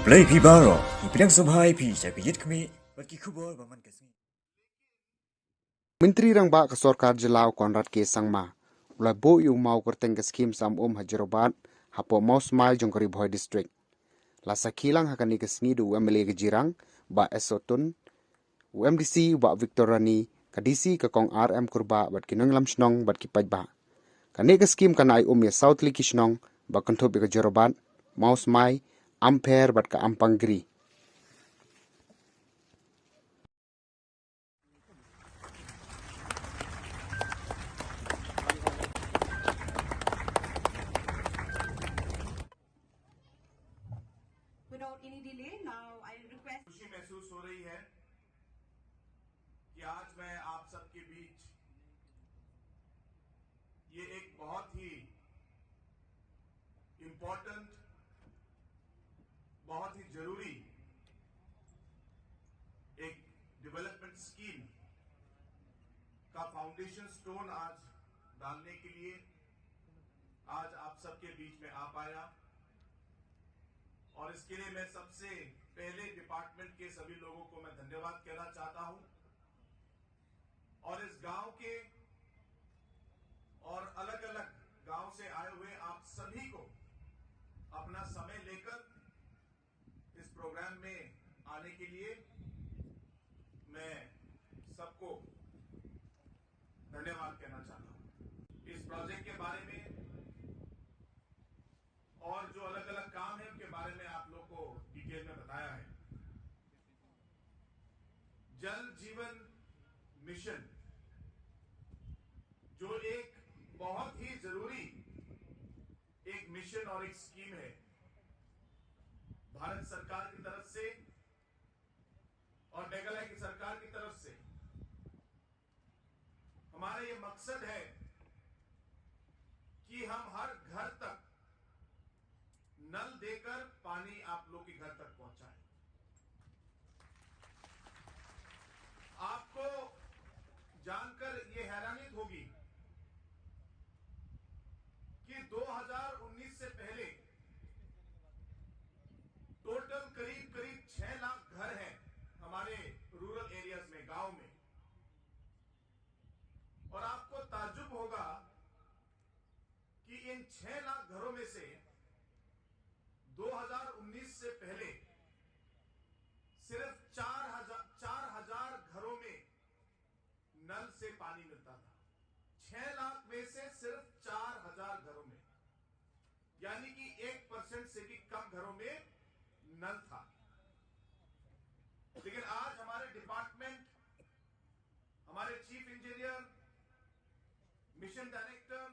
Play Pibaro, Ipidang Subhai Pi, Sapiyit Kami, but Kikubo, Baman Kasmi. Myntri Rangbah ka Sorkar Jilau Konrad ke Sangma. Ulai bo yung mau Kyrteng ke Skhim sam Jorabat, hapo mau smile jongkori boy district. Lasa kilang hakani ke snidu MLA ke Jirang, ba Esotun, UMDC ba Victorani, kadisi ke kong RM kurba bat kinong lam snong bat kipaj ba. Kani ke Skhim kanai ya South Liki snong, ba kontopi ke Jorabat, mau smile, amper bat ka ampangri. Without any delay, now I request. खुशी महसूस हो रही है कि आज मैं आप सबके बीच ये एक बहुत ही इम्पोर्टेंट, बहुत ही जरूरी एक डेवलपमेंट स्कीम का फाउंडेशन स्टोन आज डालने के लिए आज आप सबके बीच में आ पाया। और इसके लिए मैं सबसे पहले डिपार्टमेंट के सभी लोगों को मैं धन्यवाद कहना चाहता हूं और इस गांव के और अलग अलग गांव से आए हुए आप सभी को अपना समय लेकर इस प्रोग्राम में आने के लिए मैं सबको धन्यवाद कहना चाहता हूं। इस प्रोजेक्ट के बारे में और जो अलग अलग काम है उनके बारे में आप लोग को डिटेल में बताया है। जल जीवन मिशन जो एक बहुत ही जरूरी एक मिशन और एक स्कीम है भारत सरकार की तरफ से और मेघालय की सरकार की तरफ से। हमारा ये मकसद है कि हम हर घर तक नल देकर पानी आप लोग के घर तक पहुंचाएं। आपको जानकर ये हैरानियत होगी कि 2019 से पहले टोटल करीब 6 लाख घर हैं हमारे रूरल एरियाज में, गांव में। और आपको ताज्जुब होगा कि इन 6 लाख घरों में से 2019 से पहले सिर्फ 4,000 घरों में नल से पानी मिलता था। 6 लाख में से सिर्फ 4,000 घरों में, यानी कि 1% से भी कम घरों में नल था। लेकिन आज हमारे डिपार्टमेंट, हमारे चीफ इंजीनियर, मिशन डायरेक्टर